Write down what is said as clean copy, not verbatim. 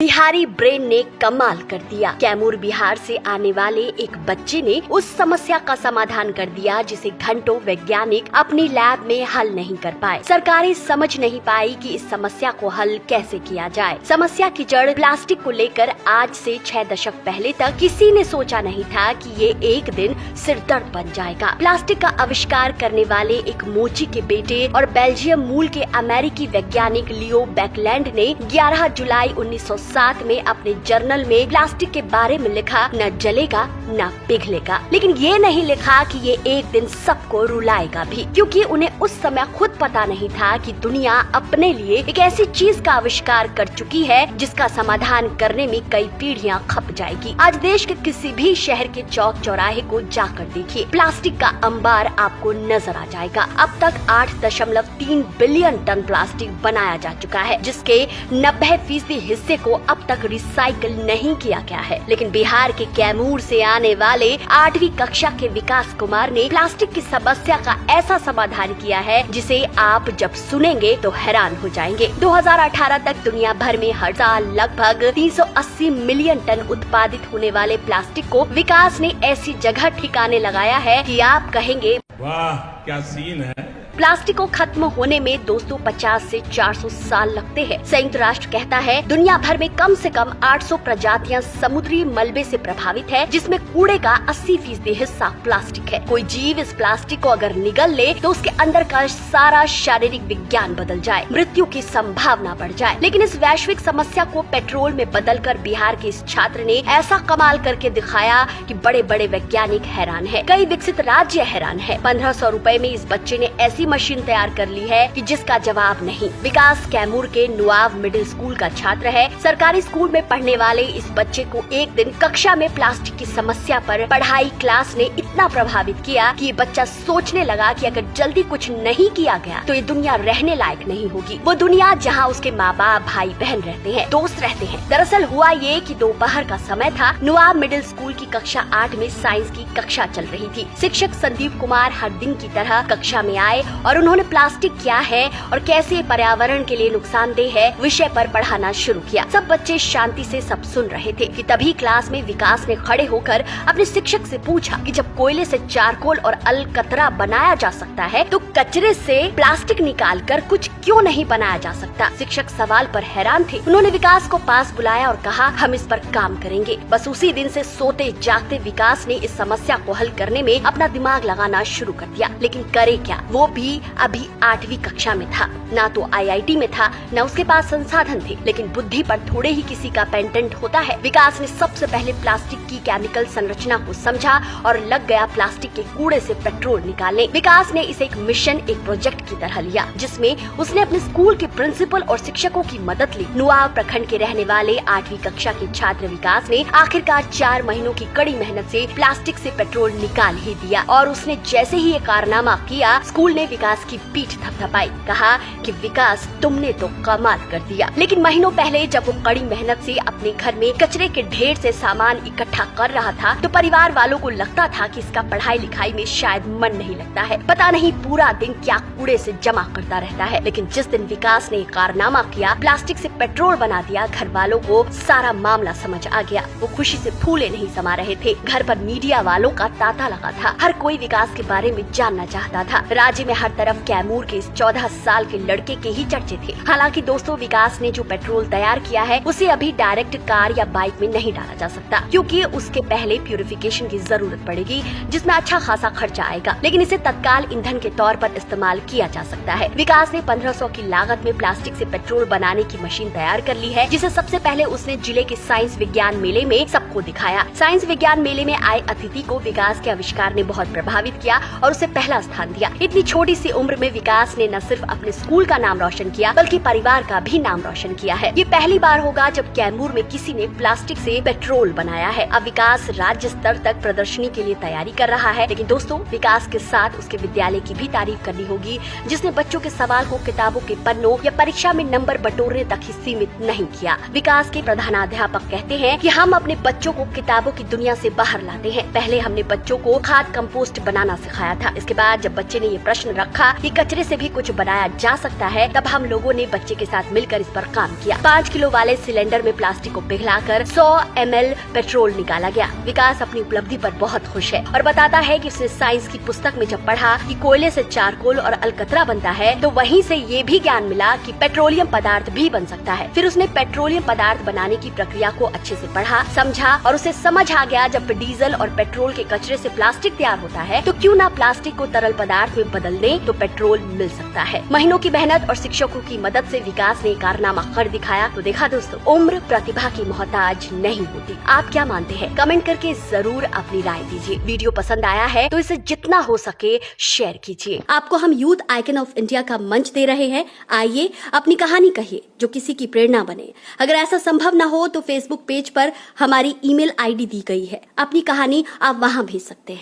Bihari brain ने कमाल कर दिया। कैमूर बिहार से आने वाले एक बच्चे ने उस समस्या का समाधान कर दिया जिसे घंटों वैज्ञानिक अपनी लैब में हल नहीं कर पाए। सरकारें समझ नहीं पाई कि इस समस्या को हल कैसे किया जाए। समस्या की जड़ प्लास्टिक को लेकर आज से 6 दशक पहले तक किसी ने सोचा नहीं था कि ये एक दिन सिरदर्द बन जाएगा। प्लास्टिक का आविष्कार करने वाले एक मोची के बेटे और बेल्जियम मूल के अमेरिकी वैज्ञानिक लियो बैकलैंड ने 11 जुलाई 1907 में अपने जर्नल में प्लास्टिक के बारे में लिखा, न जलेगा न पिघलेगा। लेकिन ये नहीं लिखा कि ये एक दिन सबको रुलाएगा भी, क्योंकि उन्हें उस समय खुद पता नहीं था कि दुनिया अपने लिए एक ऐसी चीज का आविष्कार कर चुकी है जिसका समाधान करने में कई पीढ़ियां खप जाएगी। आज देश के किसी भी शहर के चौक चौराहे को जाकर देखिए, प्लास्टिक का अंबार आपको नजर आ जाएगा। अब तक 8.3 बिलियन टन प्लास्टिक बनाया जा चुका है, जिसके 90% हिस्से को अब तक रिसाइकिल नहीं किया गया है। लेकिन बिहार के कैमूर से आने वाले 8वीं कक्षा के विकास कुमार ने प्लास्टिक की समस्या का ऐसा समाधान किया है जिसे आप जब सुनेंगे तो हैरान हो जाएंगे। 2018 तक दुनिया भर में हर साल लगभग 380 मिलियन टन उत्पादित होने वाले प्लास्टिक को विकास ने ऐसी जगह ठिकाने लगाया है कि आप कहेंगे, वाह क्या सीन है। प्लास्टिक को खत्म होने में 250 से 400 साल लगते हैं। संयुक्त राष्ट्र कहता है दुनिया भर में कम से कम 800 प्रजातियां समुद्री मलबे से प्रभावित है, जिसमें कूड़े का 80% हिस्सा प्लास्टिक है। कोई जीव इस प्लास्टिक को अगर निगल ले तो उसके अंदर का सारा शारीरिक विज्ञान बदल जाए, मृत्यु की संभावना बढ़ जाए। लेकिन इस वैश्विक समस्या को पेट्रोल में बदलकर बिहार के इस छात्र ने ऐसा कमाल करके दिखाया कि बड़े बड़े वैज्ञानिक हैरान है, कई विकसित राज्य हैरान है। 1500 रुपए में इस बच्चे ने ऐसी मशीन तैयार कर ली है कि जिसका जवाब नहीं। विकास कैमूर के नुआव मिडिल स्कूल का छात्र है। सरकारी स्कूल में पढ़ने वाले इस बच्चे को एक दिन कक्षा में प्लास्टिक की समस्या पर पढ़ाई क्लास ने इतना प्रभावित किया कि ये बच्चा सोचने लगा कि अगर जल्दी कुछ नहीं किया गया तो ये दुनिया रहने लायक नहीं होगी। वो दुनिया जहाँ उसके माँ बाप, भाई बहन रहते हैं, दोस्त रहते हैं। दरअसल हुआ ये कि दोपहर का समय था। नुआव मिडिल स्कूल की कक्षा 8 में साइंस की कक्षा चल रही थी। शिक्षक संदीप कुमार हर दिन की तरह कक्षा में आए और उन्होंने प्लास्टिक क्या है और कैसे पर्यावरण के लिए नुकसानदेह है विषय पर पढ़ाना शुरू किया। सब बच्चे शांति से सब सुन रहे थे कि तभी क्लास में विकास ने खड़े होकर अपने शिक्षक से पूछा कि जब कोयले से चारकोल और अलकतरा बनाया जा सकता है तो कचरे से प्लास्टिक निकालकर कुछ क्यों नहीं बनाया जा सकता। शिक्षक सवाल पर हैरान थे। उन्होंने विकास को पास बुलाया और कहा, हम इस पर काम करेंगे। बस उसी दिन से सोते जागते विकास ने इस समस्या को हल करने में अपना दिमाग लगाना शुरू कर दिया। लेकिन करे क्या, वो भी अभी 8वीं कक्षा में था। ना तो IIT में था, न उसके पास संसाधन थे, लेकिन बुद्धि पर थोड़े ही किसी का पेटेंट होता है। विकास ने सबसे पहले प्लास्टिक की केमिकल संरचना को समझा और लग गया प्लास्टिक के कूड़े से पेट्रोल निकालने। विकास ने इसे एक मिशन, एक प्रोजेक्ट की तरह लिया, जिसमें उसने अपने स्कूल के प्रिंसिपल और शिक्षकों की मदद ली। नुआव प्रखंड के रहने वाले 8वीं कक्षा के छात्र विकास ने आखिरकार 4 महीनों की कड़ी मेहनत से प्लास्टिक से पेट्रोल निकाल ही दिया। और उसने जैसे ही ये कारनामा किया, स्कूल ने विकास की पीठ थपथपाई, कहा कि विकास तुमने तो कमाल कर दिया। लेकिन महीनों पहले जब वो कड़ी मेहनत से अपने घर में कचरे के ढेर से सामान इकट्ठा कर रहा था तो परिवार वालों को लगता था कि इसका पढ़ाई लिखाई में शायद मन नहीं लगता है, पता नहीं पूरा दिन क्या कूड़े से जमा करता रहता है। लेकिन जिस दिन विकास ने कारनामा किया, प्लास्टिक से पेट्रोल बना दिया, घर वालों को सारा मामला समझ आ गया। वो खुशी से फूले नहीं समा रहे थे। घर पर मीडिया वालों का तांता लगा था। हर कोई विकास के बारे में जानना चाहता था। राज्य में हर तरफ कैमूर के इस 14 साल के लड़के के ही चर्चे थे। हालांकि दोस्तों, विकास ने जो पेट्रोल तैयार किया है उसे अभी डायरेक्ट कार या बाइक में नहीं डाला जा सकता, क्योंकि उसके पहले प्यूरिफिकेशन की जरूरत पड़ेगी, जिसमें अच्छा खासा खर्चा आएगा। लेकिन इसे तत्काल ईंधन के तौर पर इस्तेमाल किया जा सकता है। विकास ने 1500 की लागत में प्लास्टिक से पेट्रोल बनाने की मशीन तैयार कर ली है, जिसे सबसे पहले उसने जिले के साइंस विज्ञान मेले में सबको दिखाया। साइंस विज्ञान मेले में आए अतिथि को विकास के आविष्कार ने बहुत प्रभावित किया और उसे पहला स्थान दिया। इतनी छोटी सी उम्र में विकास ने न सिर्फ अपने स्कूल का नाम रोशन किया, बल्कि परिवार का भी नाम रोशन किया है। ये पहली बार होगा जब कैमूर में किसी ने प्लास्टिक से पेट्रोल बनाया है। अब विकास राज्य स्तर तक प्रदर्शनी के लिए तैयारी कर रहा है। लेकिन दोस्तों, विकास के साथ उसके विद्यालय की भी तारीफ करनी होगी, जिसने बच्चों के सवाल को किताबों के पन्नों या परीक्षा में नंबर बटोरने तक ही सीमित नहीं किया। विकास के प्रधानाध्यापक कहते हैं कि हम अपने बच्चों को किताबों की दुनिया से बाहर लाते हैं। पहले हमने बच्चों को खाद कंपोस्ट बनाना सिखाया था। इसके बाद जब बच्चे ने ये प्रश्न रखा कि कचरे से भी कुछ बनाया जा सकता है, तब हम लोगों ने बच्चे के साथ मिलकर इस पर काम किया। 5 किलो वाले सिलेंडर में प्लास्टिक को पिघलाकर 100 ml पेट्रोल निकाला गया। विकास अपनी उपलब्धि पर बहुत खुश है और बताता है कि उसने साइंस की पुस्तक में जब पढ़ा कि कोयले से चारकोल और अलकतरा बनता है, तो वहीं से ये भी ज्ञान मिला कि पेट्रोलियम पदार्थ भी बन सकता है। फिर उसने पेट्रोलियम पदार्थ बनाने की प्रक्रिया को अच्छे से पढ़ा, समझा और उसे समझ आ गया जब डीजल और पेट्रोल के कचरे से प्लास्टिक तैयार होता है तो क्यों ना प्लास्टिक को तरल पदार्थ में बदल दें तो पेट्रोल मिल सकता है। महीनों की मेहनत और शिक्षकों की मदद से विकास ने कारनामा कर दिखाया। तो देखा दोस्तों, उम्र प्रतिभा की मोहताज नहीं होती। आप क्या मानते हैं? कमेंट करके जरूर अपनी राय दीजिए। वीडियो पसंद आया है तो इसे जितना हो सके शेयर कीजिए। आपको हम यूथ आइकन ऑफ इंडिया का मंच दे रहे हैं। आइए अपनी कहानी कहिए जो किसी की प्रेरणा बने। अगर ऐसा संभव न हो तो फेसबुक पेज पर हमारी ईमेल आईडी दी गई है, अपनी कहानी आप वहां भेज सकते हैं।